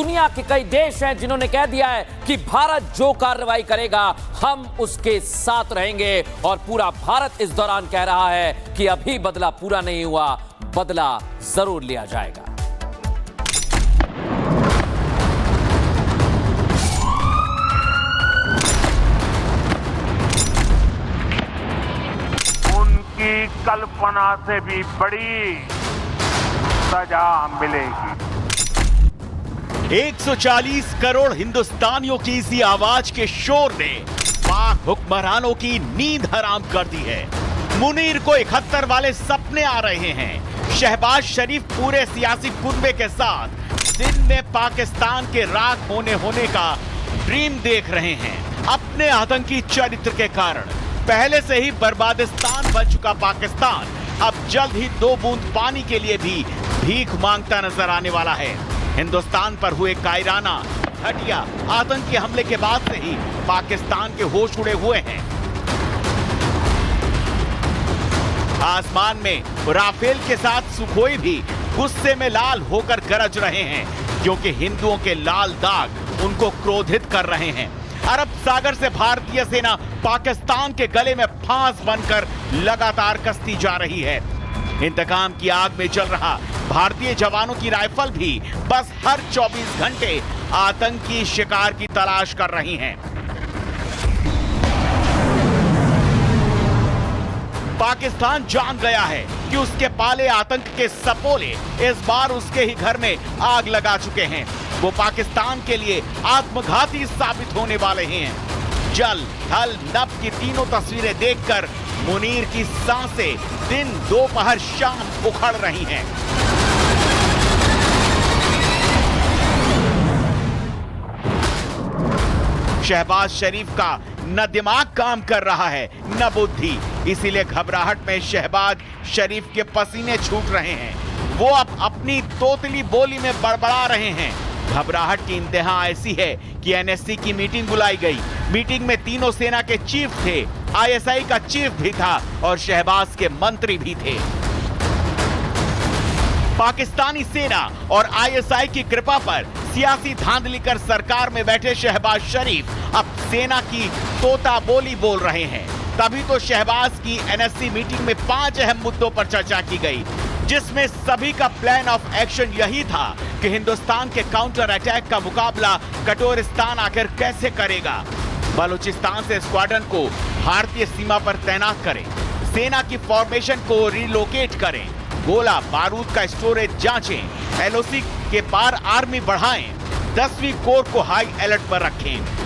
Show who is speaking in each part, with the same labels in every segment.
Speaker 1: दुनिया के कई देश हैं जिन्होंने कह दिया है कि भारत जो कार्रवाई करेगा हम उसके साथ रहेंगे, और पूरा भारत इस दौरान कह रहा है कि अभी बदला पूरा नहीं हुआ, बदला जरूर लिया जाएगा।
Speaker 2: उनकी कल्पना से भी बड़ी सजा मिलेगी।
Speaker 3: 140 करोड़ हिंदुस्तानियों की इसी आवाज के शोर ने पाक हुक्मरानों की नींद हराम कर दी है। मुनीर को 71 वाले सपने आ रहे हैं। शहबाज शरीफ पूरे सियासी कुनबे के साथ दिन में पाकिस्तान के राख होने का ड्रीम देख रहे हैं। अपने आतंकी चरित्र के कारण पहले से ही बर्बादिस्तान बन चुका पाकिस्तान अब जल्द ही 2 बूंद पानी के लिए भी भीख मांगता नजर आने वाला है। हिंदुस्तान पर हुए कायराना घटिया आतंकी हमले के बाद से ही पाकिस्तान के होश उड़े हुए हैं। आसमान में राफेल के साथ सुखोई भी गुस्से में लाल होकर गरज रहे हैं, क्योंकि हिंदुओं के लाल दाग उनको क्रोधित कर रहे हैं। अरब सागर से भारतीय सेना पाकिस्तान के गले में फांस बनकर लगातार कसती जा रही है। इंतकाम की आग में जल रहा भारतीय जवानों की राइफल भी बस हर 24 घंटे आतंकी शिकार की तलाश कर रही हैं। पाकिस्तान जान गया है कि उसके पाले आतंक के सपोले इस बार उसके ही घर में आग लगा चुके हैं। वो पाकिस्तान के लिए आत्मघाती साबित होने वाले हैं। जल थल नभ की तीनों तस्वीरें देखकर मुनीर की सांसें दिन दोपहर शाम उखड़ रही हैं। शहबाज शरीफ का न दिमाग काम कर रहा है न बुद्धि, इसीलिए घबराहट में शहबाज शरीफ के पसीने छूट रहे हैं। वो अब अपनी तोतली बोली में बड़बड़ा रहे हैं। घबराहट की इंतहा ऐसी है कि एनएससी की मीटिंग बुलाई गई। मीटिंग में तीनों सेना के चीफ थे, आईएसआई का चीफ भी था और शहबाज के मंत्री भी थे। पाकिस्तानी सेना और आईएसआई की कृपा पर सियासी धांधली कर सरकार में बैठे शहबाज शरीफ अब सेना की तोता बोली बोल रहे हैं। तभी तो शहबाज की एनएससी मीटिंग में 5 अहम मुद्दों पर चर्चा की गई, जिसमें सभी का प्लान ऑफ एक्शन यही था कि हिंदुस्तान के काउंटर अटैक का मुकाबला कटोरिस्तान आखिर कैसे करेगा। बलूचिस्तान से स्क्वाड्रन को भारतीय सीमा पर तैनात करें, सेना की फॉर्मेशन को रिलोकेट करें, गोला बारूद का स्टोरेज जांचें, एलओसी के पार आर्मी बढ़ाएं, 10वीं कोर को हाई अलर्ट पर रखें।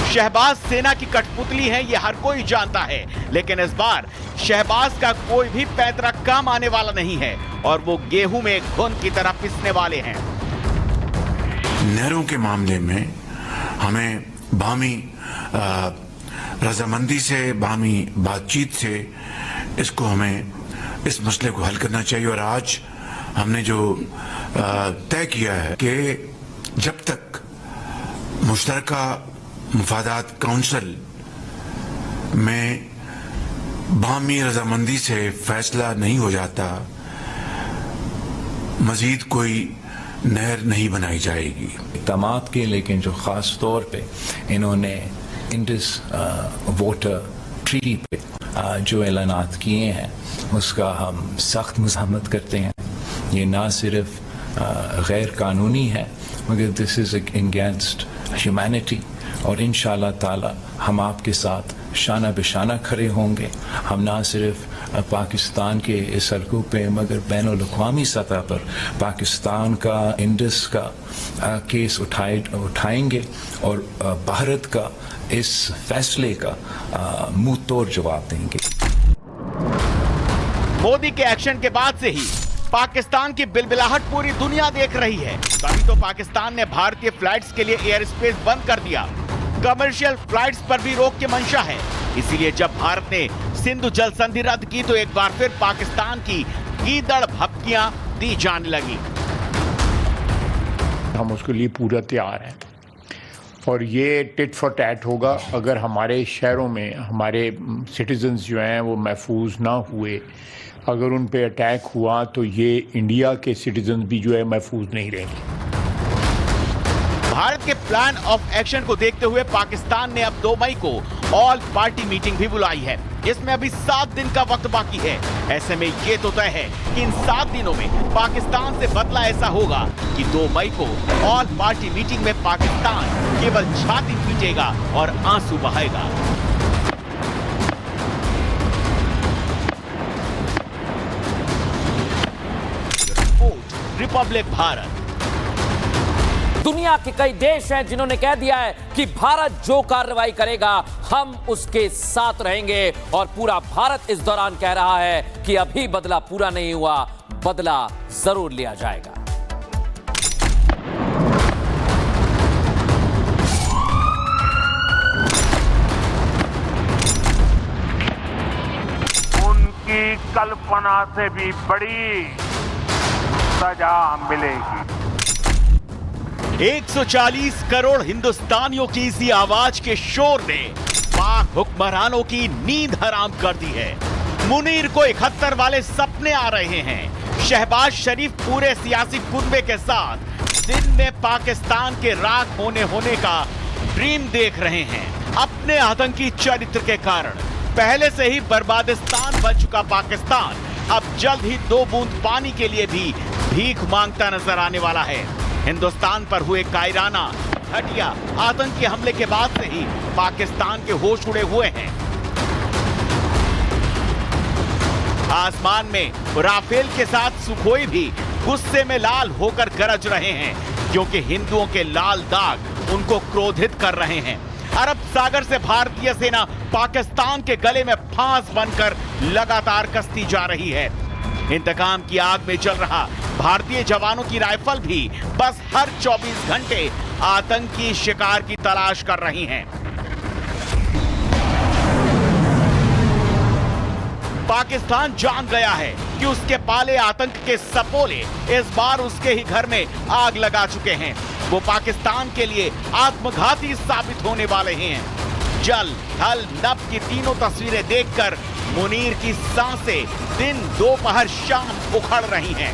Speaker 3: शहबाज सेना की कठपुतली है, यह हर कोई जानता है, लेकिन इस बार शहबाज का कोई भी पैतरा काम आने वाला नहीं है और वो गेहूं में घुन की तरह पिसने वाले हैं।
Speaker 4: नहरों के मामले में हमें बामी रजामंदी से, बामी बातचीत से इसको हमें इस मसले को हल करना चाहिए। और आज हमने जो तय किया है कि जब तक मुश्तरका मुफादात काउंसिल में बामी रजामंदी से फैसला नहीं हो जाता, मजीद कोई नहर नहीं बनाई जाएगी।
Speaker 5: इक़दामात के, लेकिन जो ख़ास तौर पे इन्होंने इंडस वाटर ट्रीटी पे जो ऐलानात किए हैं उसका हम सख्त मज़म्मत करते हैं। ये ना सिर्फ गैर कानूनी है मगर दिस इज़ अगेंस्ट ह्यूमैनिटी, और इंशाअल्लाह ताला हम आपके साथ शाना बेशाना खड़े होंगे। हम ना सिर्फ पाकिस्तान के इस हलकों पे मगर बैनुल-अक़वामी सतह पर पाकिस्तान का इंडस का केस उठाएंगे और भारत का इस फैसले का मुंह तोड़ जवाब देंगे।
Speaker 3: मोदी के एक्शन के बाद से ही पाकिस्तान की बिलबिलाहट पूरी दुनिया देख रही है। तभी तो पाकिस्तान ने भारतीय फ्लाइट्स के लिए एयर स्पेस बंद कर दिया। कमर्शियल फ्लाइट्स पर भी रोक की मंशा है। इसीलिए जब भारत ने सिंधु जल संधि रद्द की तो एक बार फिर पाकिस्तान की ईदड़ भपकियां दी जाने लगी।
Speaker 6: हम उसके लिए पूरा तैयार हैं और ये टिट फॉर टैट होगा। अगर हमारे शहरों में हमारे सिटीजन्स जो हैं वो महफूज ना हुए अगर उन पे अटैक हुआ तो ये इंडिया के सिटीजन भी जो है महफूज नहीं रहेंगे।
Speaker 3: भारत के प्लान ऑफ एक्शन को देखते हुए पाकिस्तान ने अब 2 मई को ऑल पार्टी मीटिंग भी बुलाई है। इसमें अभी 7 दिन का वक्त बाकी है। ऐसे में ये तो तय है कि इन 7 दिनों में पाकिस्तान से बदला ऐसा होगा कि 2 मई को ऑल पार्टी मीटिंग में पाकिस्तान केवल छाती पीटेगा और आंसू बहाएगा। रिपब्लिक भारत।
Speaker 1: दुनिया के कई देश हैं जिन्होंने कह दिया है कि भारत जो कार्रवाई करेगा हम उसके साथ रहेंगे, और पूरा भारत इस दौरान कह रहा है कि अभी बदला पूरा नहीं हुआ, बदला जरूर लिया जाएगा।
Speaker 2: उनकी कल्पना से भी बड़ी सजा मिलेगी।
Speaker 3: 140 करोड़ हिंदुस्तानियों की इसी आवाज के शोर ने पाक हुक्मरानों की नींद हराम कर दी है। मुनीर को 71 वाले सपने आ रहे हैं। शहबाज शरीफ पूरे सियासी कुनबे के साथ दिन में पाकिस्तान के राख होने का ड्रीम देख रहे हैं। अपने आतंकी चरित्र के कारण पहले से ही बर्बादिस्तान बन चुका पाकिस्तान अब जल्द ही 2 बूंद पानी के लिए भी भीख मांगता नजर आने वाला है। हिंदुस्तान पर हुए कायराना घटिया आतंकी हमले के बाद से ही पाकिस्तान के होश उड़े हुए हैं। आसमान में राफेल के साथ सुखोई भी गुस्से में लाल होकर गरज रहे हैं, क्योंकि हिंदुओं के लाल दाग उनको क्रोधित कर रहे हैं। अरब सागर से भारतीय सेना पाकिस्तान के गले में फांस बनकर लगातार कसती जा रही है। इंतकाम की आग में जल रहा भारतीय जवानों की राइफल भी बस हर 24 घंटे आतंकी शिकार की तलाश कर रही हैं। पाकिस्तान जान गया है कि उसके पाले आतंक के सपोले इस बार उसके ही घर में आग लगा चुके हैं। वो पाकिस्तान के लिए आत्मघाती साबित होने वाले हैं। जल थल नभ की तीनों तस्वीरें देखकर मुनीर की सांसें दिन दोपहर शाम उखड़ रही हैं।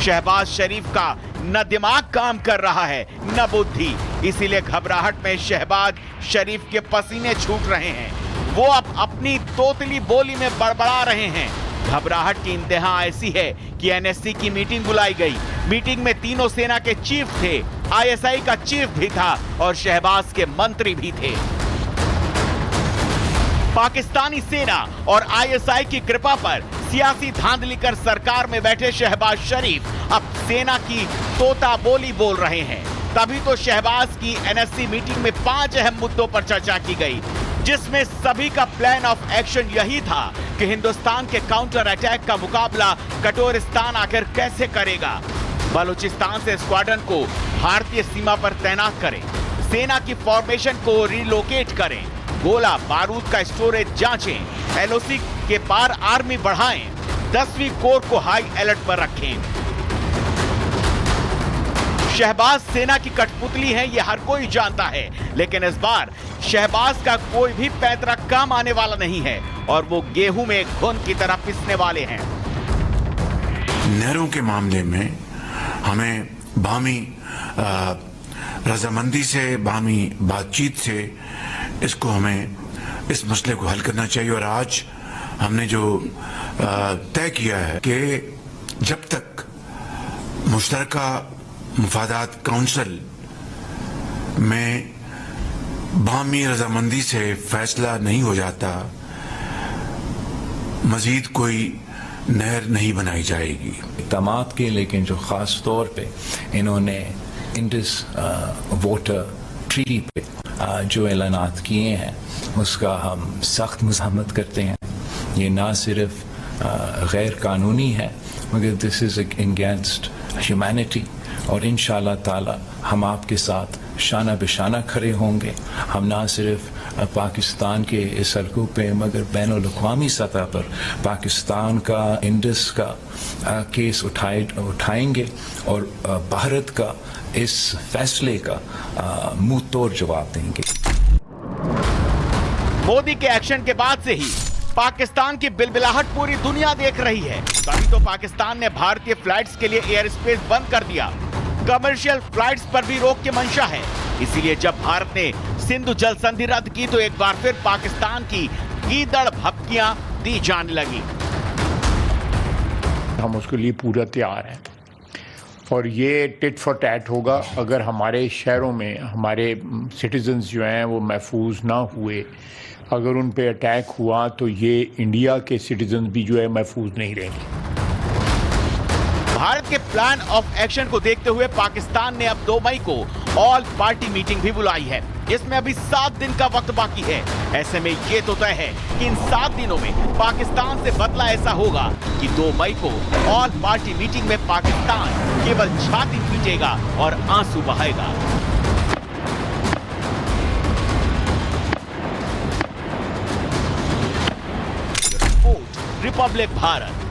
Speaker 3: शहबाज शरीफ का न दिमाग काम कर रहा है न बुद्धि, इसीलिए घबराहट में शहबाज शरीफ के पसीने छूट रहे हैं। वो अब अपनी तोतली बोली में बड़बड़ा रहे हैं। घबराहट की इंतहा ऐसी है कि एनएससी की मीटिंग बुलाई गई। मीटिंग में तीनों सेना के चीफ थे, आईएसआई का चीफ भी था और शहबाज के मंत्री भी थे। पाकिस्तानी सेना और आईएसआई की कृपा पर सियासी धांधली कर सरकार में बैठे शहबाज शरीफ अब सेना की तोता बोली बोल रहे हैं। तभी तो शहबाज की एनएससी मीटिंग में 5 अहम मुद्दों पर चर्चा की गई, जिसमें सभी का प्लान ऑफ एक्शन यही था कि हिंदुस्तान के काउंटर अटैक का मुकाबला कटोरिस्तान आखिर कैसे करेगा। बलूचिस्तान से स्क्वाड्रन को भारतीय सीमा पर तैनात करें, सेना की फॉर्मेशन को रिलोकेट करें, गोला बारूद का स्टोरेज जांचें, एलओसी के पार आर्मी बढ़ाएं, 10वीं कोर को हाई अलर्ट पर रखें। शहबाज सेना की कठपुतली है, यह हर कोई जानता है, लेकिन इस बार शहबाज का कोई भी पैतरा काम आने वाला नहीं है और वो गेहूं में घुन की तरह पिसने वाले हैं।
Speaker 4: नहरों के मामले में हमें बाहमी रजामंदी से, बाहमी बातचीत से इसको हमें इस मसले को हल करना चाहिए। और आज हमने जो तय किया है कि जब तक मुश्तरका मुफादात काउंसिल में बाहमी रजामंदी से फैसला नहीं हो जाता, मजीद कोई नहर नहीं बनाई जाएगी।
Speaker 5: इक़दामात के, लेकिन जो ख़ास तौर पे इन्होंने इंडस वाटर ट्रीटी पे जो ऐलानात किए हैं उसका हम सख्त मज़म्मत करते हैं। ये ना सिर्फ गैर कानूनी है मगर दिस इज़ अगेंस्ट ह्यूमैनिटी, और इंशाअल्लाह ताला हम आपके साथ शाना बेशाना खड़े होंगे। हम ना सिर्फ पाकिस्तान के इस हलकों पे मगर बैनुल-अक़वामी सतह पर पाकिस्तान का इंडस का केस उठाएंगे और भारत का इस फैसले का मुंह तोड़ जवाब देंगे।
Speaker 3: मोदी के एक्शन के बाद से ही पाकिस्तान की बिलबिलाहट पूरी दुनिया देख रही है। तभी तो पाकिस्तान ने भारतीय फ्लाइट्स के लिए एयर स्पेस बंद कर दिया। कमर्शियल फ्लाइट्स पर भी रोक की मंशा है। इसीलिए जब भारत ने सिंधु जल संधि रद्द की तो एक बार फिर पाकिस्तान की गीदड़ भपकियां दी जाने लगी।
Speaker 6: हम उसके लिए पूरा तैयार हैं और ये टिट फॉर टैट होगा। अगर हमारे शहरों में हमारे सिटीजन्स जो हैं वो महफूज ना हुए, अगर उन पे अटैक हुआ तो ये इंडिया के सिटीजन भी जो है महफूज नहीं रहेंगे।
Speaker 3: भारत के प्लान ऑफ एक्शन को देखते हुए पाकिस्तान ने अब 2 मई को ऑल पार्टी मीटिंग भी बुलाई है, जिसमें अभी 7 दिन का वक्त बाकी है। ऐसे में ये तो तय है कि इन 7 दिनों में पाकिस्तान से बदला ऐसा होगा कि 2 मई को ऑल पार्टी मीटिंग में पाकिस्तान केवल छाती पीटेगा और आंसू बहाएगा। रिपब्लिक भारत।